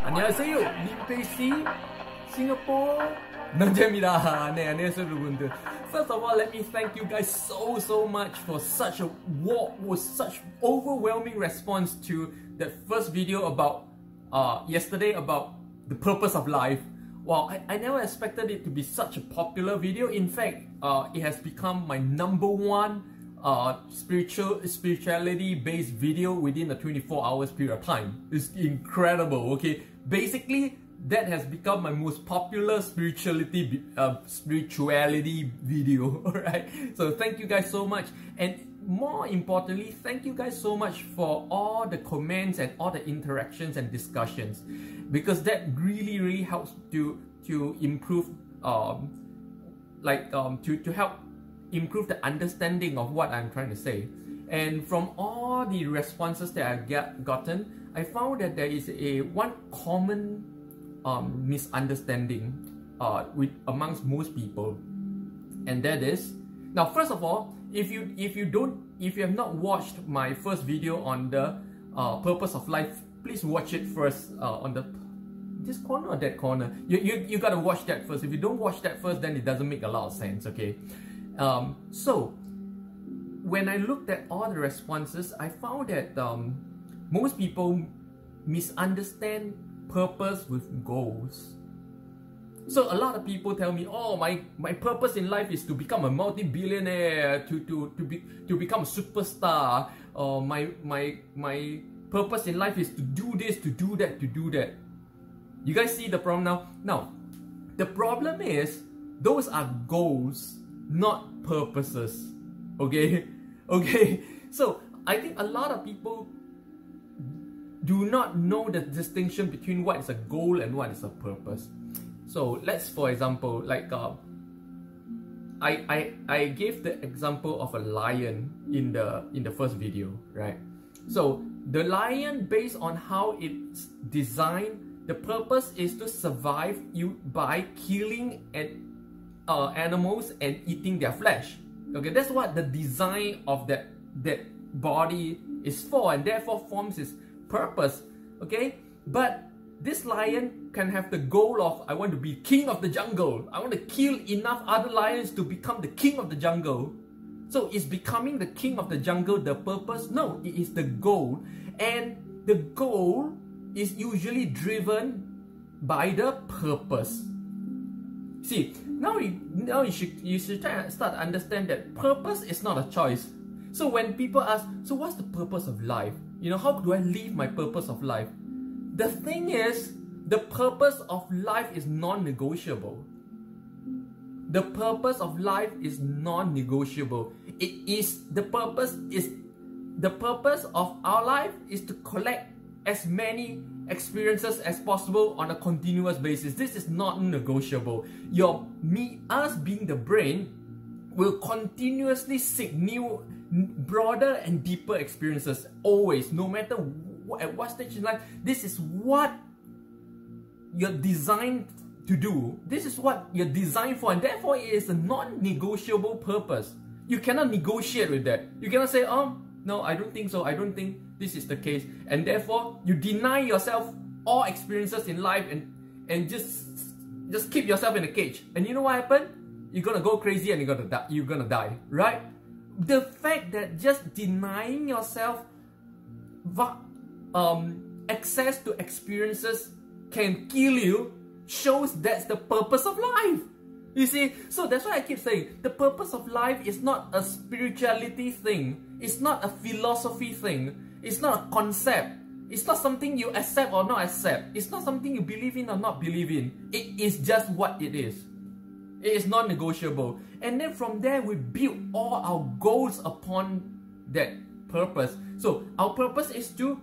안녕하세요, 민페이씨, Singapore. 남자입니다. 네, 안녕하세요, 여러분들. First of all, let me thank you guys so much for such such overwhelming response to that first video about yesterday about the purpose of life. Wow, I never expected it to be such a popular video. In fact, it has become my #1 spirituality based video within a 24 hours period of time. It's incredible. Okay, basically that has become my most popular spirituality video. All right, so thank you guys so much, and more importantly, thank you guys so much for all the comments and all the interactions and discussions, because that really helps to improve to help improve the understanding of what I'm trying to say. And from all the responses that I gotten, I found that there is one common misunderstanding amongst most people, and that is, now first of all, if you have not watched my first video on the purpose of life, please watch it first on this corner or that corner. You gotta watch that first. If you don't watch that first, then it doesn't make a lot of sense. Okay. So when I looked at all the responses, I found that most people misunderstand purpose with goals. So a lot of people tell me, oh, my purpose in life is to become a multi-billionaire, to become a superstar, or my purpose in life is to do this, to do that, to do that. You guys see the problem now? Now, the problem is those are goals, not purposes. Okay? Okay? So I think a lot of people do not know the distinction between what is a goal and what is a purpose. So let's, for example, like I gave the example of a lion in the first video, right? So the lion, based on how it's designed, the purpose is to survive by killing animals and eating their flesh. Okay, that's what the design of that body is for, and therefore forms its purpose. Okay, but this lion can have the goal of, I want to be king of the jungle. I want to kill enough other lions to become the king of the jungle. So is becoming the king of the jungle the purpose? No, it is the goal, and the goal is usually driven by the purpose. See, now you should start to understand that purpose is not a choice. So when people ask, so what's the purpose of life? You know, how do I live my purpose of life? The thing is, the purpose of life is non-negotiable. The purpose of life is non-negotiable. The purpose of our life is to collect as many experiences as possible on a continuous basis. This is not negotiable. Us being the brain will continuously seek new, broader and deeper experiences, always, no matter at what stage in life. This is what you're designed to do. This is what you're designed for, and therefore it is a non-negotiable purpose. You cannot negotiate with that. You cannot say, oh, no, I don't think so. I don't think this is the case. And therefore, you deny yourself all experiences in life and just keep yourself in a cage. And you know what happened? You're gonna go crazy and you're gonna die, right? The fact that just denying yourself access to experiences can kill you shows that's the purpose of life. You see, so that's why I keep saying the purpose of life is not a spirituality thing. It's not a philosophy thing. It's not a concept. It's not something you accept or not accept. It's not something you believe in or not believe in. It is just what it is. It is non-negotiable. And then from there, we build all our goals upon that purpose. So our purpose is to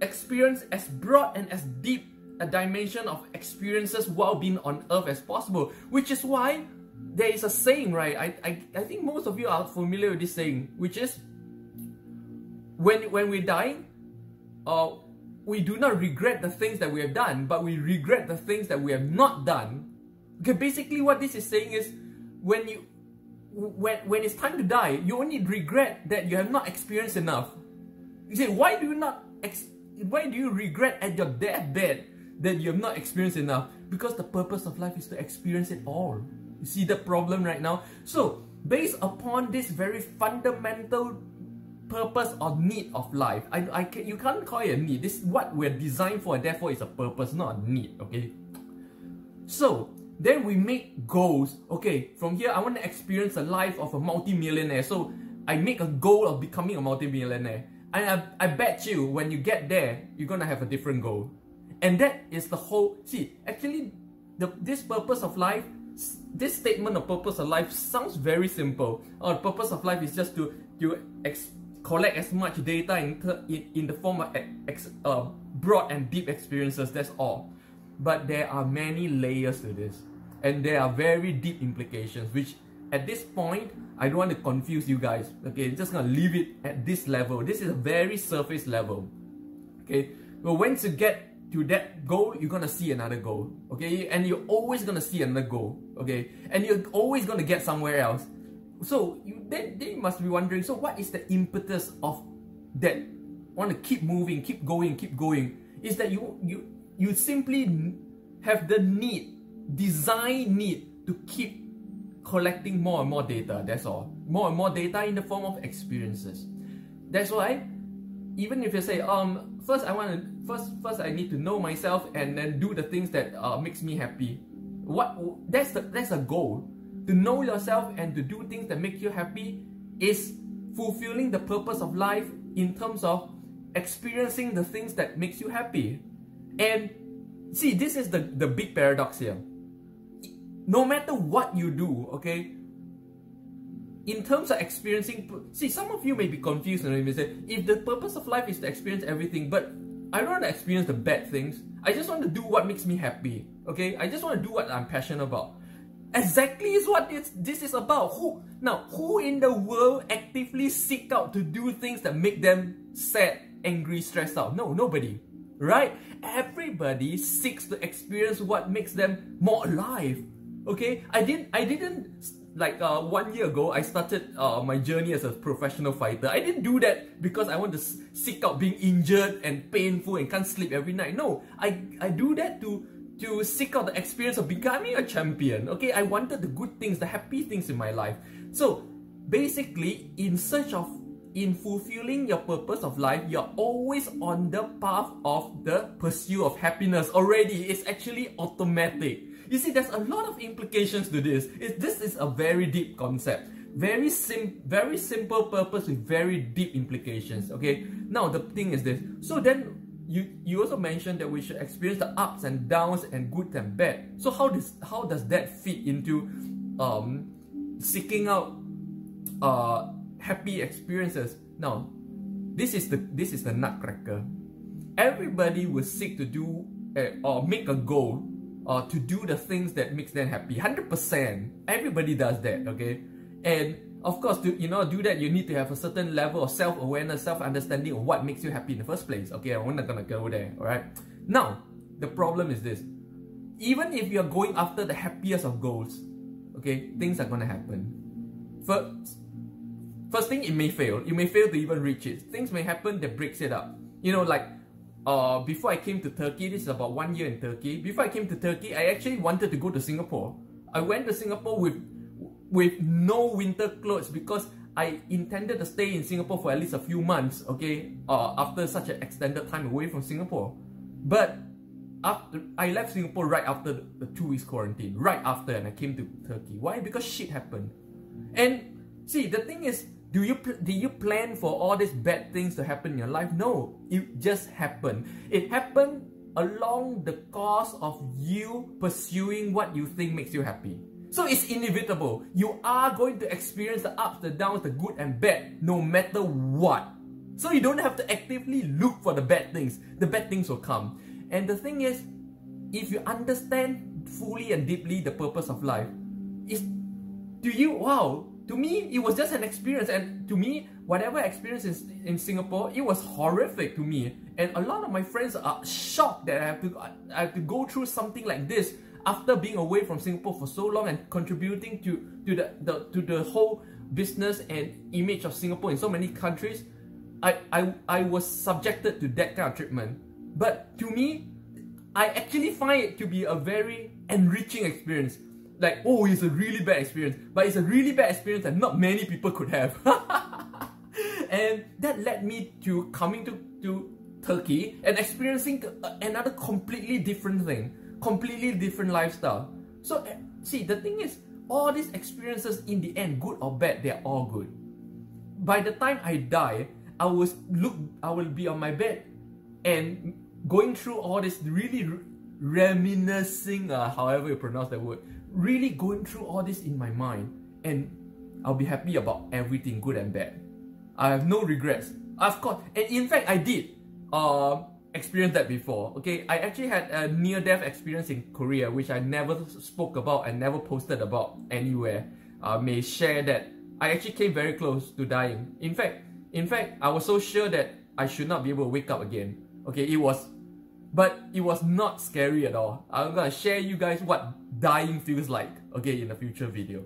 experience as broad and as deep a dimension of experiences while being on earth as possible, which is why there is a saying, right? I think most of you are familiar with this saying, which is, when we die, we do not regret the things that we have done, but we regret the things that we have not done. Okay, basically what this is saying is, when it's time to die, you only regret that you have not experienced enough. You say, why do you not why do you regret at your deathbed that you have not experienced enough? Because the purpose of life is to experience it all. You see the problem right now? So, based upon this very fundamental purpose or need of life, you can't call it a need. This is what we're designed for, and therefore it's a purpose, not a need, okay? So, then we make goals. Okay, from here, I want to experience the life of a multi-millionaire. So, I make a goal of becoming a multi-millionaire. And I bet you, when you get there, you're going to have a different goal. And that is the whole... See, actually, this purpose of life, this statement of purpose of life sounds very simple. The purpose of life is just to collect as much data in the form of broad and deep experiences, that's all. But there are many layers to this. And there are very deep implications, which at this point, I don't want to confuse you guys. Okay, I'm just going to leave it at this level. This is a very surface level. Okay, but once you get to that goal, you're going to see another goal. Okay, and you're always going to see another goal. Okay, and you're always going to get somewhere else. So then you must be wondering, so what is the impetus of that want to keep moving, keep going? Is that you simply have the design need to keep collecting more and more data, that's all. More and more data in the form of experiences. That's why, even if you say, first I need to know myself and then do the things that makes me happy. That's a goal. To know yourself and to do things that make you happy is fulfilling the purpose of life in terms of experiencing the things that makes you happy. And see, this is the big paradox here. No matter what you do, okay, in terms of experiencing, see, some of you may be confused and may say, if the purpose of life is to experience everything, but I don't want to experience the bad things. I just want to do what makes me happy, okay? I just want to do what I'm passionate about. Exactly is what this is about. Who in the world actively seek out to do things that make them sad, angry, stressed out? No, nobody, right? Everybody seeks to experience what makes them more alive. Okay, I didn't like 1 year ago I started my journey as a professional fighter. I didn't do that because I want to seek out being injured and painful and can't sleep every night. No, I do that to seek out the experience of becoming a champion. Okay, I wanted the good things, the happy things in my life. So basically, in fulfilling your purpose of life, you're always on the path of the pursuit of happiness already. It's actually automatic. You see, there's a lot of implications to this. This is a very deep concept. Very simple purpose with very deep implications. Okay, now the thing is this. So then, you also mentioned that we should experience the ups and downs and good and bad. So how does that fit into seeking out happy experiences? Now, this is the nutcracker. Everybody will seek to do or make a goal to do the things that makes them happy. 100%. Everybody does that, okay? And of course, to do that, you need to have a certain level of self-awareness, self-understanding of what makes you happy in the first place. Okay, I'm not gonna go there, alright? Now, the problem is this. Even if you're going after the happiest of goals, okay, things are gonna happen. First thing, it may fail. You may fail to even reach it. Things may happen that breaks it up. You know, like, before I came to Turkey, this is about 1 year in Turkey. Before I came to Turkey, I actually wanted to go to Singapore. I went to Singapore with no winter clothes because I intended to stay in Singapore for at least a few months, okay, after such an extended time away from Singapore. But I left Singapore right after the 2 weeks quarantine, right after, and I came to Turkey. Why? Because shit happened. And see, the thing is, do you plan for all these bad things to happen in your life? No, it just happened. It happened along the course of you pursuing what you think makes you happy. So it's inevitable. You are going to experience the ups, the downs, the good and bad, no matter what. So you don't have to actively look for the bad things. The bad things will come. And the thing is, if you understand fully and deeply the purpose of life, to me, it was just an experience. And to me, whatever experience in Singapore, it was horrific to me. And a lot of my friends are shocked that I have to go through something like this after being away from Singapore for so long and contributing to the whole business and image of Singapore in so many countries. I was subjected to that kind of treatment. But to me, I actually find it to be a very enriching experience. Like, oh, it's a really bad experience, but it's a really bad experience that not many people could have. And that led me to coming to Turkey and experiencing another completely different thing, completely different lifestyle. So, see, the thing is, all these experiences in the end, good or bad, they're all good. By the time I die, I will be on my bed and going through all this, really reminiscing, however you pronounce that word, really going through all this in my mind, and I'll be happy about everything, good and bad. I have no regrets. Of course, and in fact, I did experience that before. Okay, I actually had a near-death experience in Korea, which I never spoke about and never posted about anywhere. I may share that I actually came very close to dying. In fact, I was so sure that I should not be able to wake up again. Okay, but it was not scary at all. I'm gonna share you guys what dying feels like, okay, in a future video.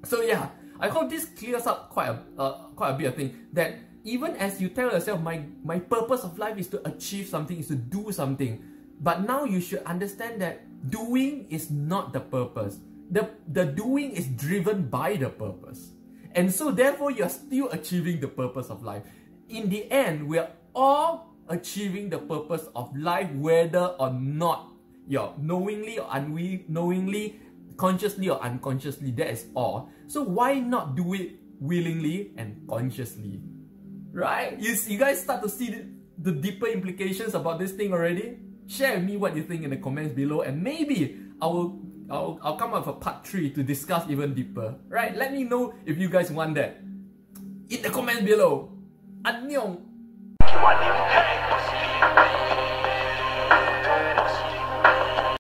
So yeah, I hope this clears up quite a bit of thing, that even as you tell yourself, my purpose of life is to achieve something, is to do something, but now you should understand that doing is not the purpose. The doing is driven by the purpose. And so therefore, you're still achieving the purpose of life. In the end, we're all achieving the purpose of life, whether or not you're knowingly or unknowingly, consciously or unconsciously. That is all. So why not do it willingly and consciously? Right? You guys start to see the deeper implications about this thing already? Share with me what you think in the comments below, and maybe I'll come up with a part 3 to discuss even deeper. Right? Let me know if you guys want that in the comments below. 안녕.